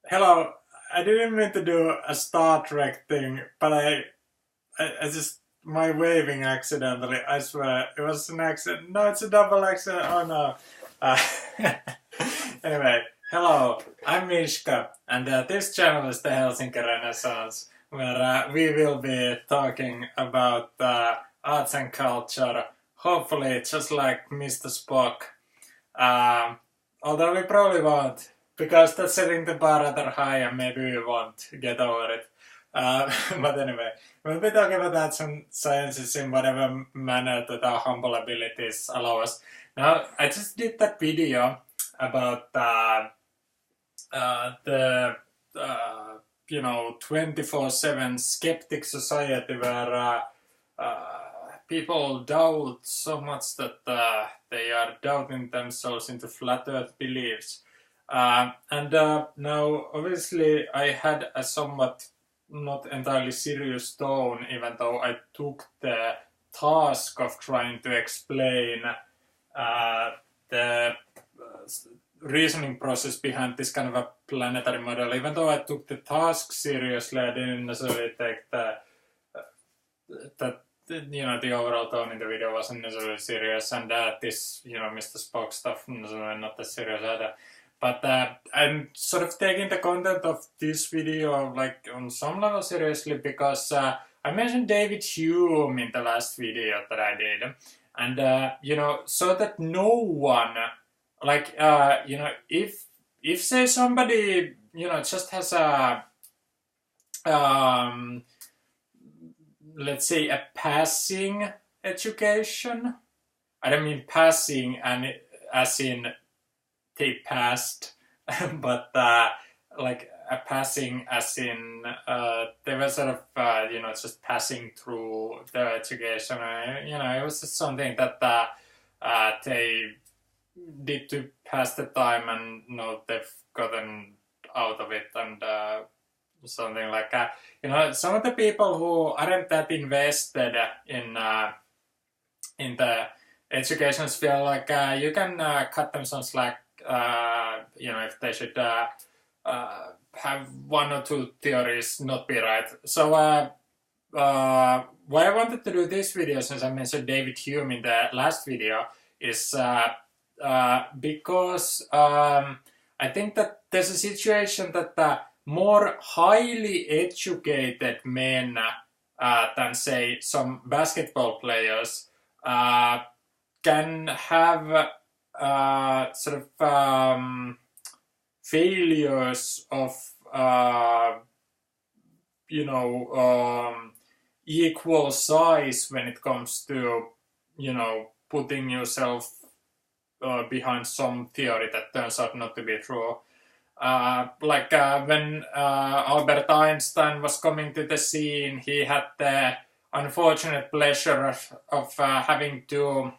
Hello, I didn't mean to do a Star Trek thing, but I just, my waving accidentally, I swear, it was an accident. No, it's a double accident, oh no. Uh, anyway, hello, I'm Mishka, and this channel is the Helsinki Renaissance, where we will be talking about arts and culture, hopefully just like Mr. Spock. Um, Although we probably won't, because that's setting the bar rather high and maybe we won't get over it. But anyway, we'll be talking about arts and sciences in whatever manner that our humble abilities allow us. Now, I just did that video about the, 24/7 skeptic society where people doubt so much that they are doubting themselves into flat earth beliefs. Now, obviously, I had a somewhat not entirely serious tone, even though I took the task of trying to explain the reasoning process behind this kind of a planetary model. Even though I took the task seriously, I didn't necessarily take the overall tone in the video wasn't necessarily serious, and this, Mr. Spock stuff necessarily not that serious either. But I'm sort of taking the content of this video like on some level seriously because I mentioned David Hume in the last video that I did, and so that no one, like if say somebody just has a let's say a passing education. I don't mean passing and as in they passed, but like a passing as in they were sort of just passing through their education. It was just something that they did to pass the time, and they've gotten out of it, and something like some of the people who aren't that invested in the education sphere, like you can cut them some slack, if they should have one or two theories not be right. So why I wanted to do this video, since I mentioned David Hume in the last video, is because I think that there's a situation that more highly educated men than, say, some basketball players can have sort of failures of equal size when it comes to putting yourself behind some theory that turns out not to be true. When Albert Einstein was coming to the scene, he had the unfortunate pleasure of having to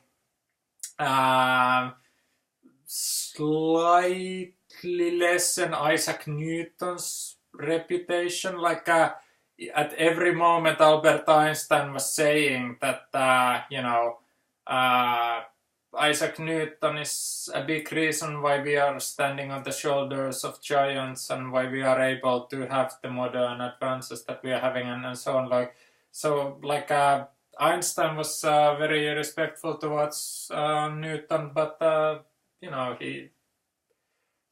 slightly lessen Isaac Newton's reputation. At every moment, Albert Einstein was saying that Isaac Newton is a big reason why we are standing on the shoulders of giants and why we are able to have the modern advances that we are having, and so on. Einstein was very respectful towards Newton, but he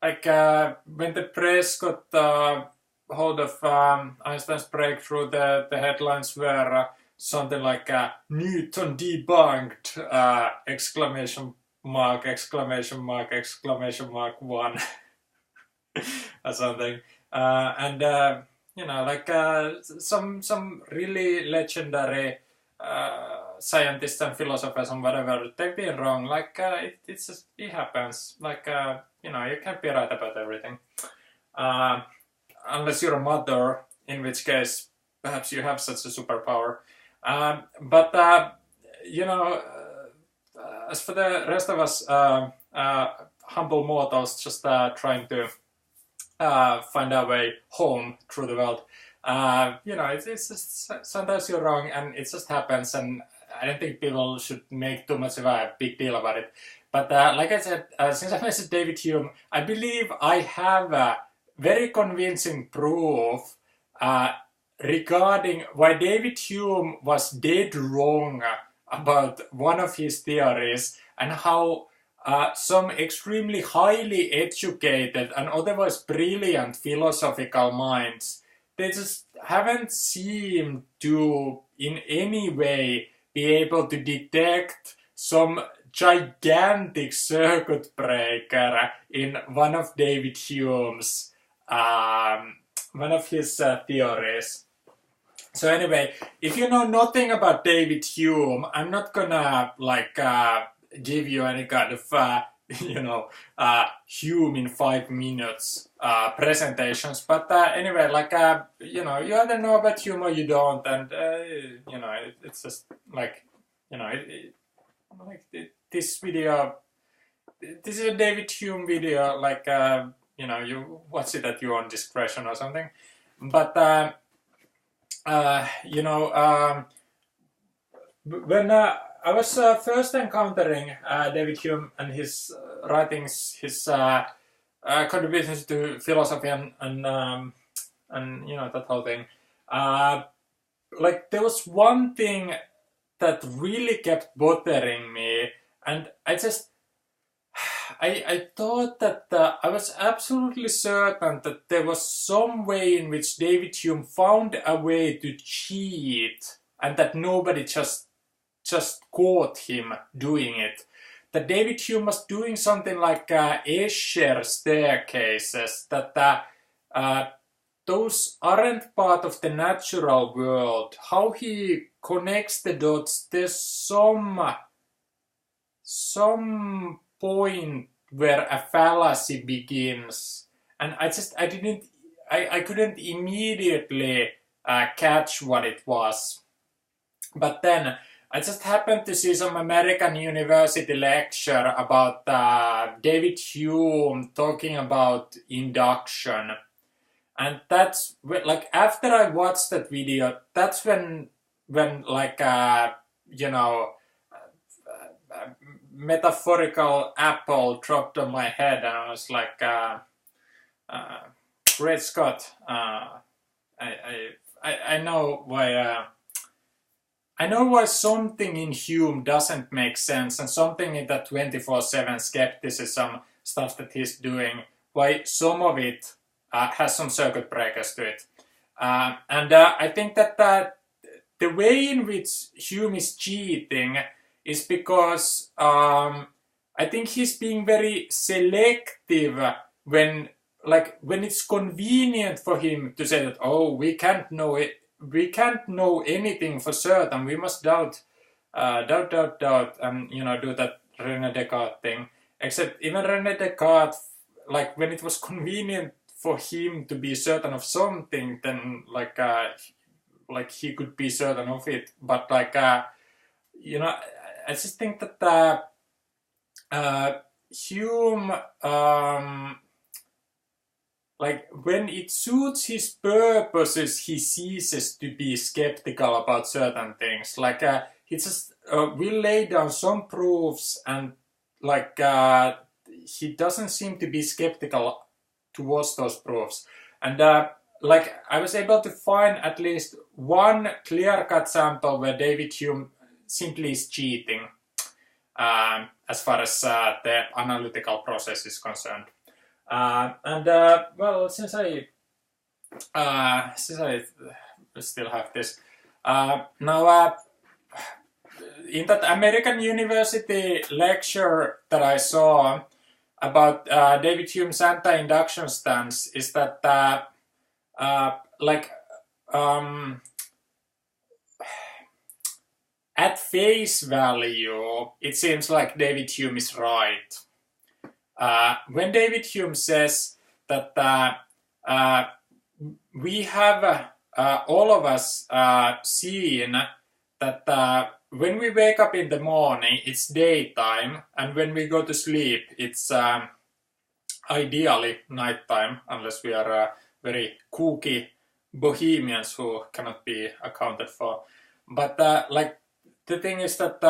when the press got hold of Einstein's breakthrough, the headlines were something like Newton debunked, exclamation mark, exclamation mark, exclamation mark 1 or something. Some really legendary scientists and philosophers and whatever, they've been wrong. It happens. You can't be right about everything. Unless you're a mother, in which case perhaps you have such a superpower. As for the rest of us humble mortals just trying to find our way home through the world, it's just, sometimes you're wrong and it just happens, and I don't think people should make too much of a big deal about it. But like I said, since I mentioned David Hume, I believe I have very convincing proof regarding why David Hume was dead wrong about one of his theories, and how some extremely highly educated and otherwise brilliant philosophical minds, they just haven't seemed to in any way be able to detect some gigantic circuit breaker in one of David Hume's one of his theories. So anyway, if you know nothing about David Hume, I'm not gonna give you any kind of Hume in 5 minutes presentations. But anyway, you either know about Hume or you don't, and it's just this video. This is a David Hume video. You watch it at your own discretion or something. But when I was first encountering David Hume and his writings, his contributions to philosophy and that whole thing, there was one thing that really kept bothering me, and I thought that I was absolutely certain that there was some way in which David Hume found a way to cheat, and that nobody just caught him doing it. That David Hume was doing something like Escher staircases, that those aren't part of the natural world. How he connects the dots, there's some point where a fallacy begins, and I couldn't immediately catch what it was. But then I just happened to see some American university lecture about David Hume talking about induction, and that's after I watched that video, that's when metaphorical apple dropped on my head, and I was like, great Scott, I know why. I know why something in Hume doesn't make sense, and something in that 24/7 skepticism stuff that he's doing, why some of it has some circuit breakers to it. And I think that the way in which Hume is cheating is because I think he's being very selective when it's convenient for him to say that, oh, we can't know anything for certain, we must doubt, and do that René Descartes thing. Except even René Descartes, when it was convenient for him to be certain of something, then he could be certain of it. But I just think that Hume, when it suits his purposes, he ceases to be skeptical about certain things. He just will lay down some proofs, and he doesn't seem to be skeptical towards those proofs. And I was able to find at least one clear-cut sample where David Hume simply is cheating, as far as the analytical process is concerned. Well, since I still have this now, in that American university lecture that I saw about David Hume's anti-induction stance, is that at face value, it seems like David Hume is right. When David Hume says that we have all of us seen that when we wake up in the morning, it's daytime, and when we go to sleep, it's ideally nighttime, unless we are very kooky bohemians who cannot be accounted for. But the thing is that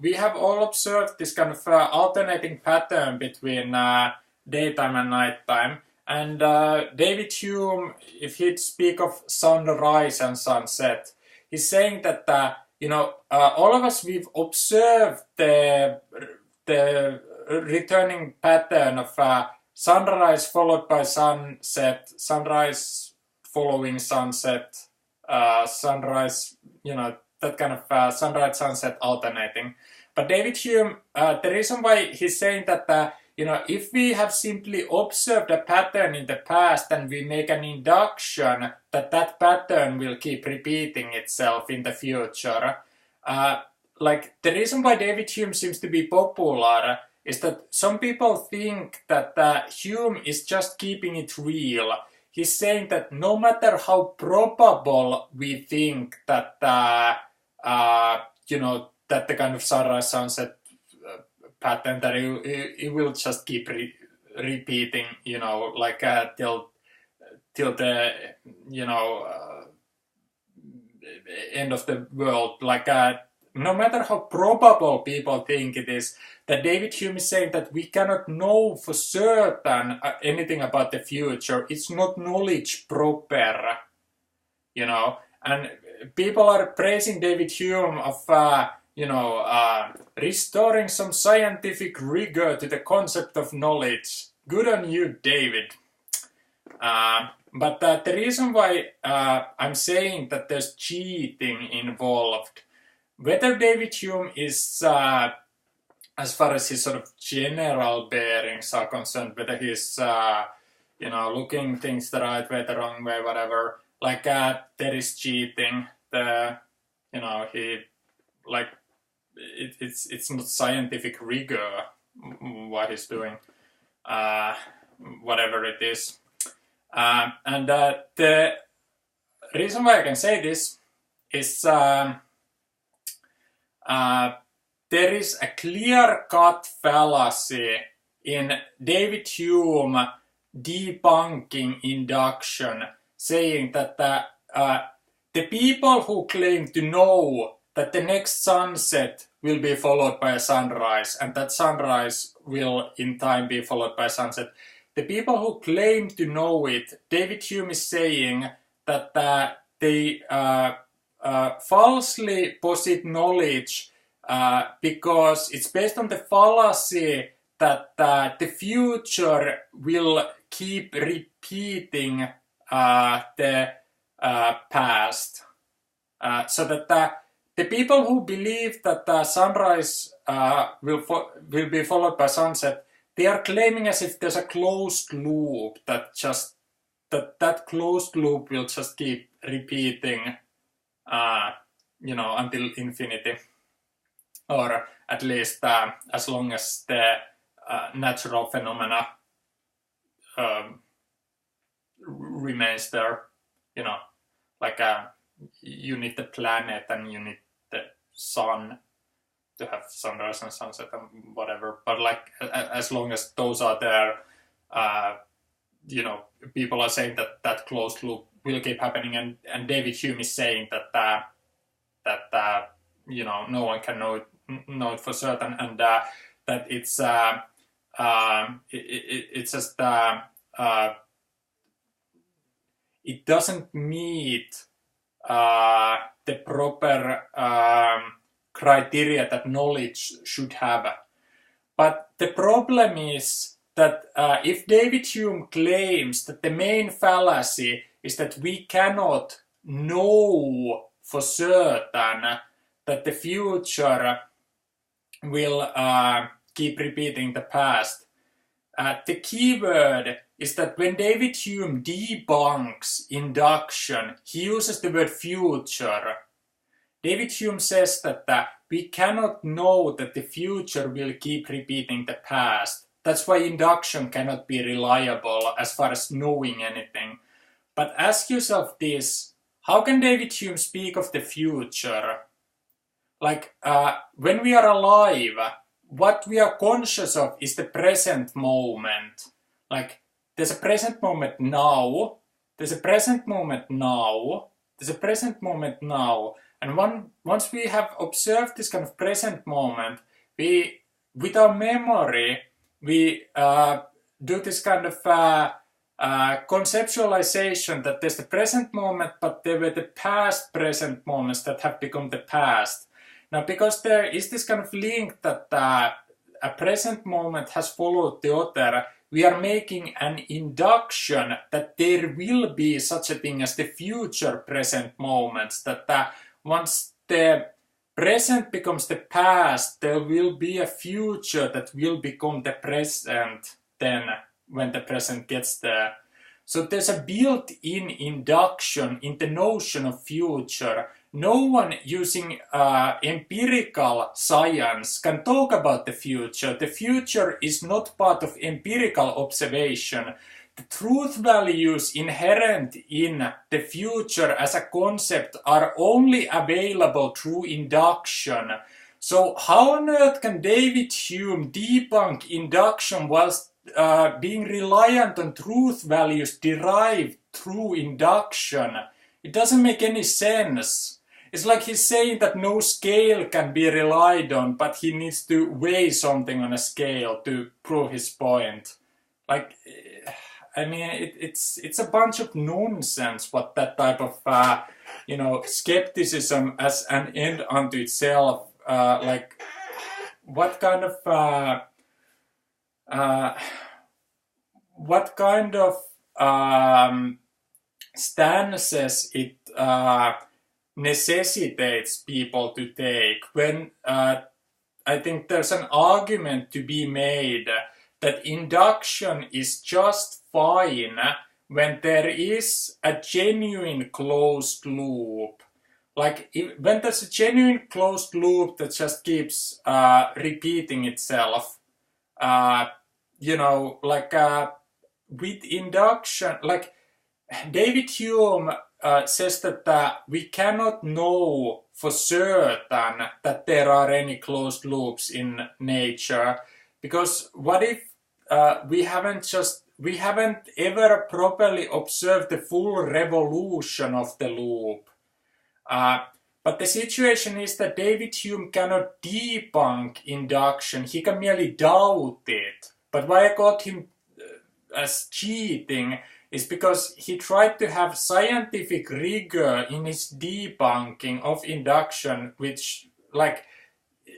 we have all observed this kind of alternating pattern between daytime and nighttime, And David Hume, if he'd speak of sunrise and sunset, he's saying that all of us, we've observed the returning pattern of sunrise followed by sunset, sunrise following sunset, sunrise, that kind of sunrise sunset alternating. But David Hume, the reason why he's saying that if we have simply observed a pattern in the past and we make an induction that that pattern will keep repeating itself in the future, like the reason why David Hume seems to be popular is that some people think that Hume is just keeping it real. He's saying that no matter how probable we think that that the kind of sunrise sunset pattern, that it will just keep repeating, like till the end of the world, like no matter how probable people think it is, that David Hume is saying that we cannot know for certain anything about the future. It's not knowledge proper, and people are praising David Hume of restoring some scientific rigor to the concept of knowledge. Good on you, David. But the reason why I'm saying that there's cheating involved, whether David Hume is, as far as his sort of general bearings are concerned, whether he's, looking things the right way, the wrong way, whatever, like there is cheating. It's not scientific rigor what he's doing, whatever it is. And the reason why I can say this is there is a clear-cut fallacy in David Hume debunking induction, saying that the people who claim to know that the next sunset will be followed by a sunrise, and that sunrise will in time be followed by a sunset, the people who claim to know it, David Hume is saying that they falsely posit knowledge because it's based on the fallacy that the future will keep repeating the past. So that the people who believe that the sunrise will be followed by sunset, they are claiming as if there's a closed loop that closed loop will just keep repeating, until infinity, or at least as long as the natural phenomena remains there. Like you need the planet and you need the sun to have sunrise and sunset and whatever. But like as long as those are there, people are saying that closed loop will keep happening, and David Hume is saying that no one can know it for certain, and that it's just it doesn't meet the proper criteria that knowledge should have. But the problem is that if David Hume claims that the main fallacy is that we cannot know for certain that the future will keep repeating the past, the key word is that when David Hume debunks induction, he uses the word future. David Hume says that we cannot know that the future will keep repeating the past. That's why induction cannot be reliable as far as knowing anything. But ask yourself this: how can David Hume speak of the future? Like, when we are alive, what we are conscious of is the present moment. Like, there's a present moment now, there's a present moment now, there's a present moment now. And once we have observed this kind of present moment, with our memory, we do this kind of conceptualization that there's the present moment, but there were the past present moments that have become the past. Now, because there is this kind of link that a present moment has followed the other, we are making an induction that there will be such a thing as the future present moments, that once the present becomes the past, there will be a future that will become the present then when the present gets there. So there's a built-in induction in the notion of future. No one using empirical science can talk about the future. The future is not part of empirical observation. The truth values inherent in the future as a concept are only available through induction. So how on earth can David Hume debunk induction whilst being reliant on truth values derived through induction? It doesn't make any sense. It's like he's saying that no scale can be relied on, but he needs to weigh something on a scale to prove his point. Like, I mean, it's a bunch of nonsense. What that type of skepticism as an end unto itself, like, what kind of stances it necessitates people to take when I think there's an argument to be made that induction is just fine when there is a genuine closed loop. Like when there's a genuine closed loop that just keeps repeating itself, with induction, like David Hume says that we cannot know for certain that there are any closed loops in nature, because what if we haven't ever properly observed the full revolution of the loop. But the situation is that David Hume cannot debunk induction, he can merely doubt it. But why I got him as cheating is because he tried to have scientific rigor in his debunking of induction, which, like,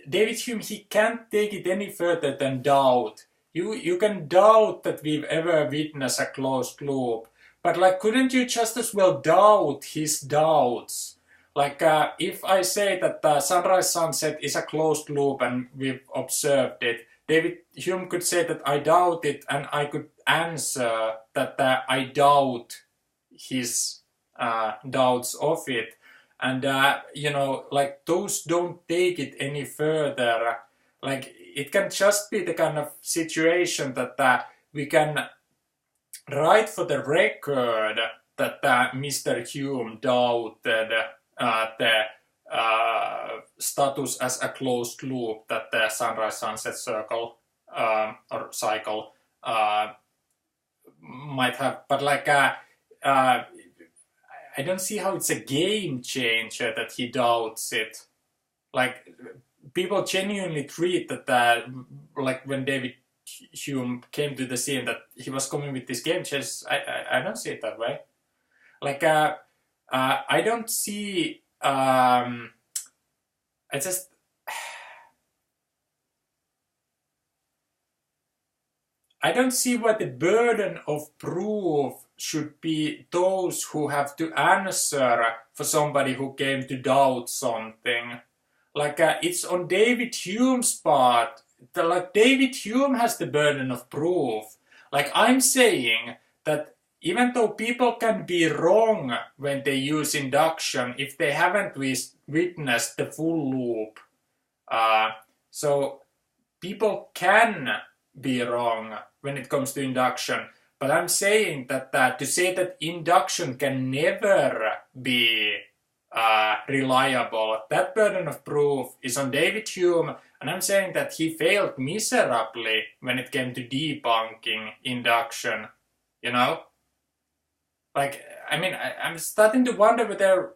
David Hume, he can't take it any further than doubt. You can doubt that we've ever witnessed a closed loop, but like, couldn't you just as well doubt his doubts? Like, if I say that sunrise sunset is a closed loop and we've observed it, David Hume could say that I doubt it, and I could answer that I doubt his doubts of it. And, like, those don't take it any further. Like, it can just be the kind of situation that we can write for the record that Mr. Hume doubted the status as a closed loop that the sunrise-sunset circle or cycle might have. But like, I don't see how it's a game changer that he doubts it. Like, people genuinely treat that, like when David Hume came to the scene, that he was coming with this game changer. I don't see it that way. Like, I don't see. I don't see what the burden of proof should be those who have to answer for somebody who came to doubt something. Like, it's on David Hume's part. Like, David Hume has the burden of proof. Like, I'm saying that even though people can be wrong when they use induction if they haven't witnessed the full loop. So people can be wrong when it comes to induction. But I'm saying that to say that induction can never be reliable, that burden of proof is on David Hume, and I'm saying that he failed miserably when it came to debunking induction, you know? Like, I mean, I'm starting to wonder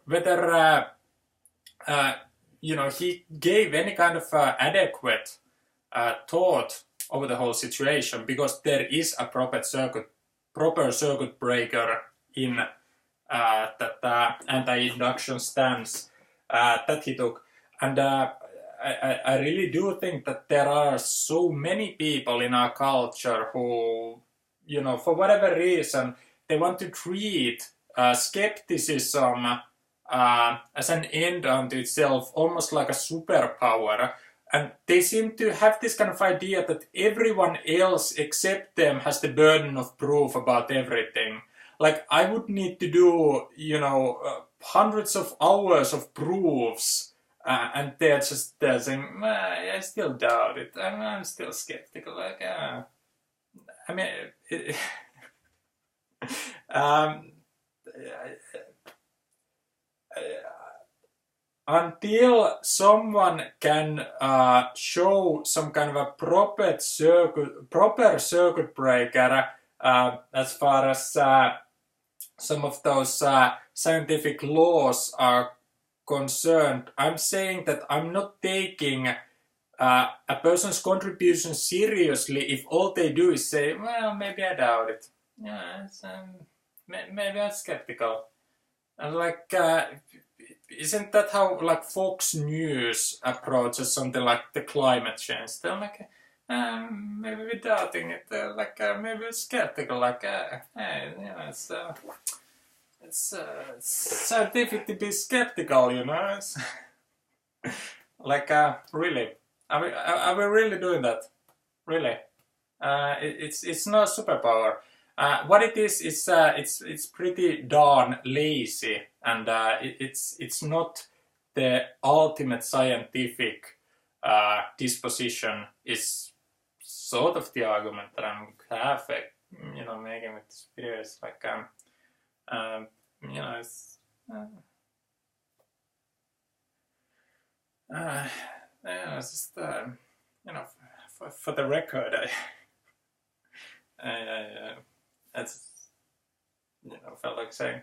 whether he gave any kind of adequate thought over the whole situation, because there is a proper circuit proper circuit breaker in that anti-induction stance that he took. And I really do think that there are so many people in our culture who, for whatever reason, they want to treat skepticism as an end unto itself, almost like a superpower. And they seem to have this kind of idea that everyone else except them has the burden of proof about everything. Like, I would need to do, hundreds of hours of proofs, and they're saying, I still doubt it. I'm still skeptical. Like, I mean, until someone can show some kind of a proper circuit breaker, as far as some of those scientific laws are concerned, I'm saying that I'm not taking a person's contribution seriously if all they do is say, well, maybe I doubt it. Yeah, maybe I'm skeptical. And like, isn't that how like Fox News approaches something like the climate change? They're like, maybe we're doubting it. Maybe we're skeptical. Like, it's scientific to be skeptical, It's like, really, are we really doing that? Really? It's not a superpower. What it is, it's pretty darn lazy, and it's not the ultimate scientific disposition. Is sort of the argument that I'm half, making with this video. It's like, it's it's just, for the record, that's, felt like saying.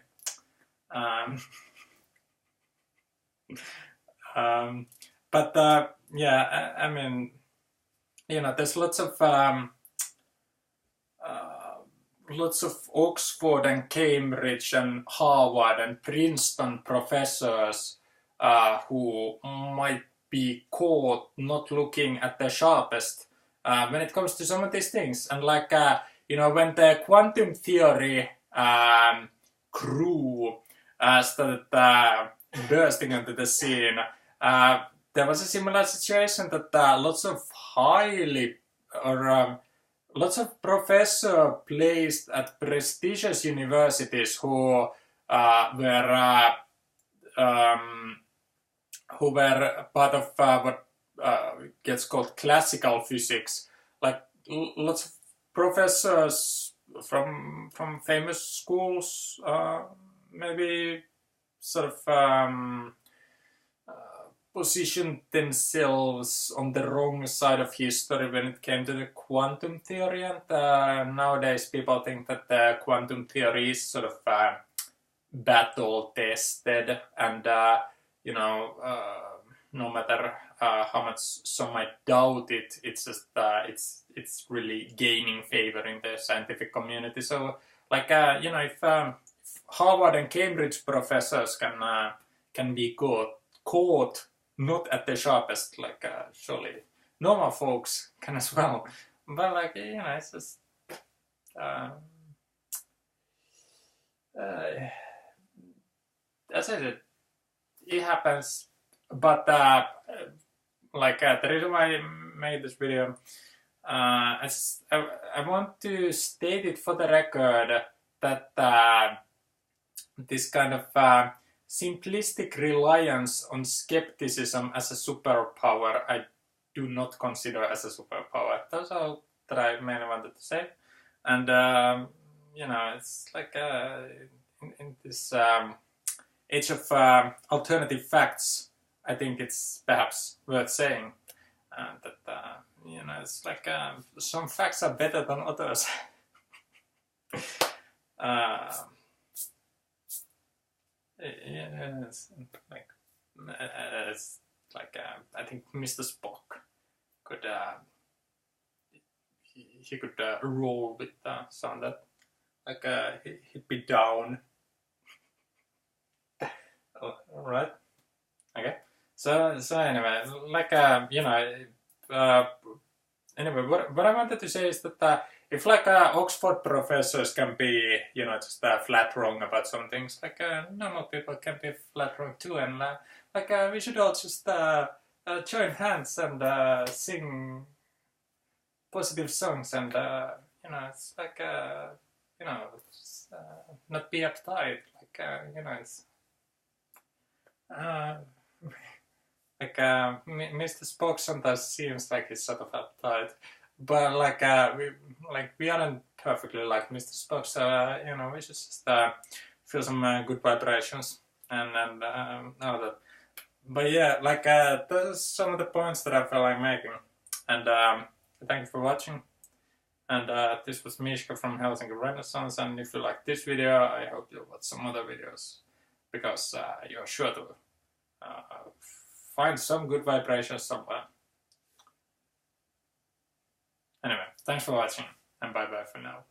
But yeah, I mean, there's lots of Oxford and Cambridge and Harvard and Princeton professors who might be caught not looking at the sharpest when it comes to some of these things. And like, when the quantum theory crew started bursting into the scene, there was a similar situation that lots of professors placed at prestigious universities who were part of what gets called classical physics, like lots of professors from famous schools, maybe sort of positioned themselves on the wrong side of history when it came to the quantum theory. And nowadays people think that the quantum theory is sort of battle tested, and no matter how much some might doubt it, it's just it's really gaining favor in the scientific community. So like, if Harvard and Cambridge professors can be caught not at the sharpest, like, surely normal folks can as well. But like, it's just as I said, it happens. But like, the reason why I made this video, I want to state it for the record that this kind of simplistic reliance on skepticism as a superpower, I do not consider as a superpower. That's all that I mainly wanted to say. And it's like, in this age of alternative facts, I think it's perhaps worth saying that it's like, some facts are better than others. It's like, I think Mr. Spock could he could roll with some of that. like he'd be down. Alright. Okay. So anyway, like you know, anyway, what I wanted to say is that if like Oxford professors can be, you know, just flat wrong about some things, like normal people can be flat wrong too, and like we should all just join hands and sing positive songs, and you know, it's like you know, just, not be uptight, like you know, it's like Mr. Spock sometimes seems like he's sort of uptight, but like we aren't perfectly like Mr. Spock, so you know, we should just feel some good vibrations and all that. But yeah, like those are some of the points that I felt like making, and thank you for watching. And this was Mishka from Helsinki Renaissance, and if you like this video, I hope you'll watch some other videos, because you're sure to find some good vibrations somewhere. Anyway, thanks for watching, and bye bye for now.